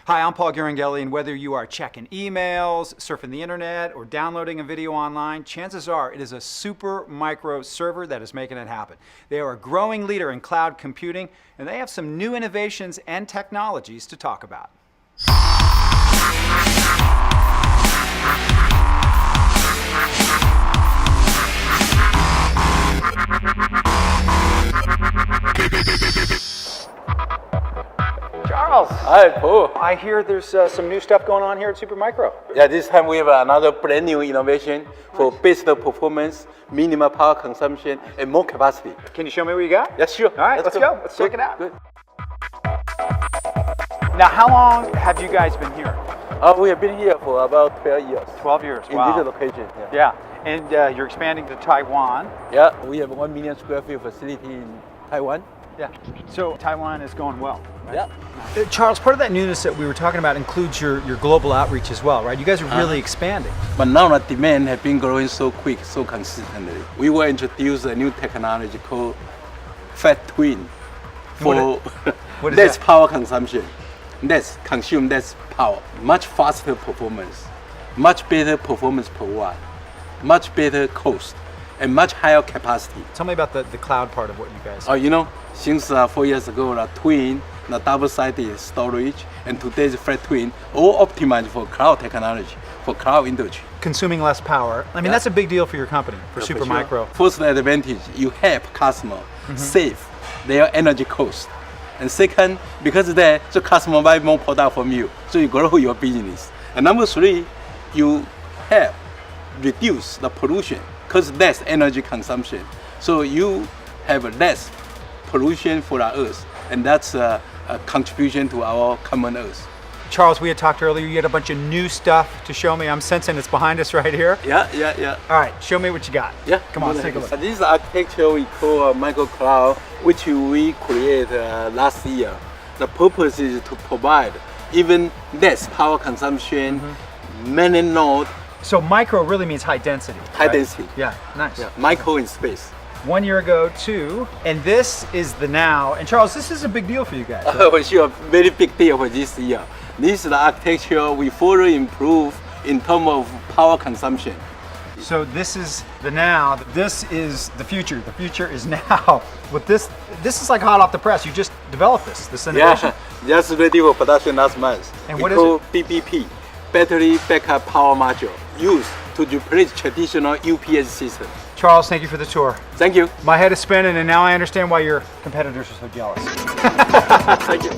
Hi, I'm Paul Guringelli, and whether you are checking emails, surfing the internet, or downloading a video online, chances are it is a Supermicro server that is making it happen. They are a growing leader in cloud computing, and they have some new innovations and technologies to talk about. Charles. Hi, Paul. I hear there's some new stuff going on here at Supermicro. Yeah, this time we have another brand new innovation for best performance, minimal power consumption, and more capacity. Can you show me what you got? Yeah, sure. All right, let's go. Let's check it out. Good. Now, how long have you guys been here? We have been here for about 12 years. 12 years, in wow. this location. Yeah, and you're expanding to Taiwan. Yeah, we have 1 million square feet facility in Taiwan. Yeah, so Taiwan is going well, right? Yeah. Charles, part of that newness that we were talking about includes your global outreach as well, right? You guys are really expanding. But now the demand has been growing so quick, so consistently. We will introduce a new technology called Fat Twin for what is less that? power consumption, consume less power, much faster performance, much better performance per watt, much better cost, and much higher capacity. Tell me about the cloud part of what you guys You know, since 4 years ago, the Twin, the double-sided storage, and today's Fat Twin, all optimized for cloud technology, for cloud industry. consuming less power. I mean, that's a big deal for your company, for Supermicro. Sure. First advantage, you help customer save their energy cost. And second, because of that, the customer buy more product from you, so you grow your business. And number three, you help reduce the pollution, because less energy consumption. So you have less pollution for the earth, and that's a contribution to our common earth. Charles, we had talked earlier, you had a bunch of new stuff to show me. I'm sensing it's behind us right here. Yeah. All right, show me what you got. Yeah. Come on, let's take a look. This architecture we call micro cloud, which we created last year. The purpose is to provide even less power consumption, many nodes. So micro really means high density. High right? density. Yeah, nice. Yeah. Micro in space. 1 year ago, too, and this is the now. And Charles, this is a big deal for you guys. For sure, very big deal for this year. This is the architecture we further improve in terms of power consumption. So this is the now. This is the future. The future is now. With this is like hot off the press. You just developed this innovation. Yeah, just ready for production last month. And we what is call BBP, Battery Backup Power Module, used to replace traditional UPS system. Charles, thank you for the tour. Thank you. My head is spinning, and now I understand why your competitors are so jealous. Thank you.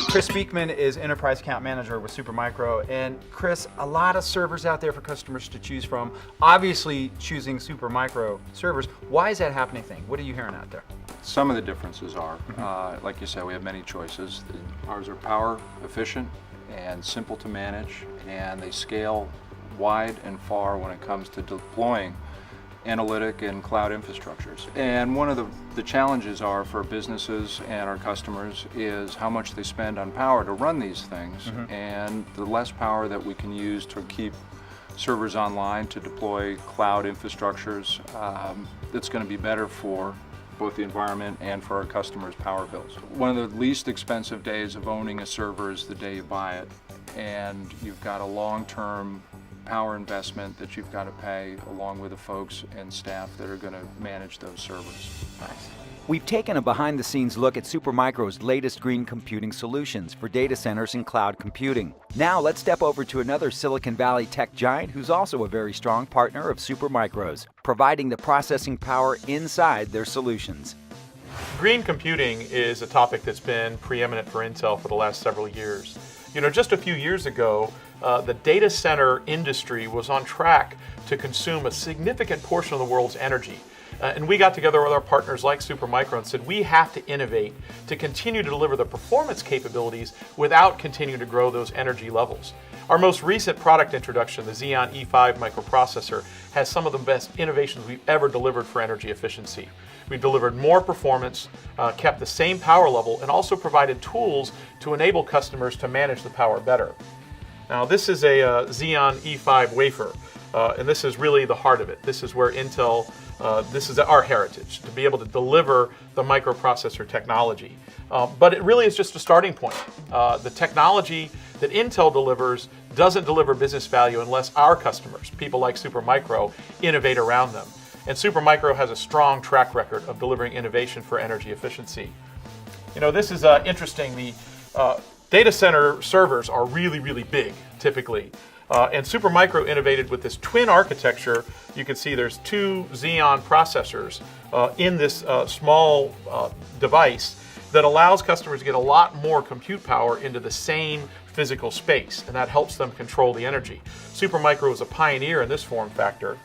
Chris Beekman is Enterprise Account Manager with Supermicro. And Chris, a lot of servers out there for customers to choose from. Obviously choosing Supermicro servers. Why is that happening? What are you hearing out there? Some of the differences are, like you said, we have many choices. Ours are power efficient and simple to manage, and they scale wide and far when it comes to deploying analytic and cloud infrastructures. And one of the challenges are for businesses and our customers is how much they spend on power to run these things, and the less power that we can use to keep servers online to deploy cloud infrastructures, it's going to be better for both the environment and for our customers' power bills. One of the least expensive days of owning a server is the day you buy it, and you've got a long-term power investment that you've got to pay along with the folks and staff that are going to manage those servers. Nice. We've taken a behind-the-scenes look at Supermicro's latest green computing solutions for data centers and cloud computing. Now let's step over to another Silicon Valley tech giant who's also a very strong partner of Supermicro's, providing the processing power inside their solutions. Green computing is a topic that's been preeminent for Intel for the last several years. You know, just a few years ago, the data center industry was on track to consume a significant portion of the world's energy. And we got together with our partners like Supermicro and said, we have to innovate to continue to deliver the performance capabilities without continuing to grow those energy levels. Our most recent product introduction, the Xeon E5 microprocessor, has some of the best innovations we've ever delivered for energy efficiency. We've delivered more performance, kept the same power level, and also provided tools to enable customers to manage the power better. Now, this is a Xeon E5 wafer, and this is really the heart of it. This is where Intel This is our heritage, to be able to deliver the microprocessor technology. But it really is just a starting point. The technology that Intel delivers doesn't deliver business value unless our customers, people like Supermicro, innovate around them. And Supermicro has a strong track record of delivering innovation for energy efficiency. You know, this is interesting. The data center servers are really, really big, typically. And Supermicro innovated with this twin architecture. You can see there's 2 Xeon processors in this small device that allows customers to get a lot more compute power into the same physical space, and that helps them control the energy. Supermicro is a pioneer in this form factor.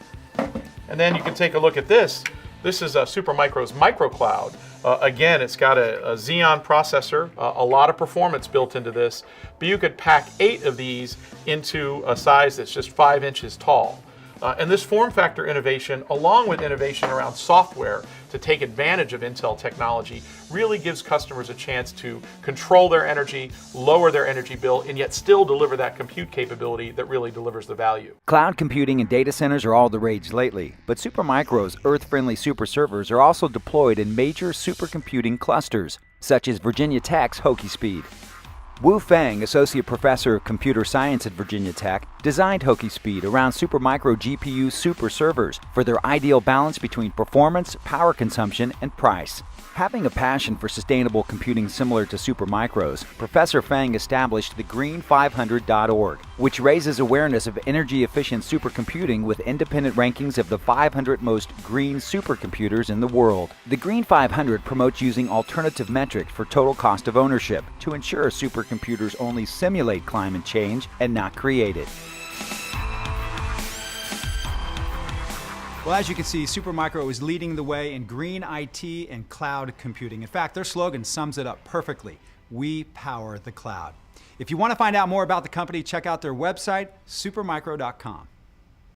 And then you can take a look at this. This is Supermicro's microcloud. Again, it's got a Xeon processor, a lot of performance built into this, but you could pack 8 of these into a size that's just 5 inches tall. And this form factor innovation, along with innovation around software to take advantage of Intel technology, really gives customers a chance to control their energy, lower their energy bill, and yet still deliver that compute capability that really delivers the value. Cloud computing and data centers are all the rage lately, but Supermicro's Earth-friendly super servers are also deployed in major supercomputing clusters, such as Virginia Tech's Hokie Speed. Wu Feng, Associate Professor of Computer Science at Virginia Tech, designed Hokie Speed around Supermicro GPU super servers for their ideal balance between performance, power consumption, and price. Having a passion for sustainable computing similar to Supermicro's, Professor Feng established the Green500.org, which raises awareness of energy-efficient supercomputing with independent rankings of the 500 most green supercomputers in the world. The Green500 promotes using alternative metrics for total cost of ownership to ensure supercomputers only simulate climate change and not create it. Well, as you can see, Supermicro is leading the way in green IT and cloud computing. In fact, their slogan sums it up perfectly. We power the cloud. If you want to find out more about the company, check out their website, supermicro.com.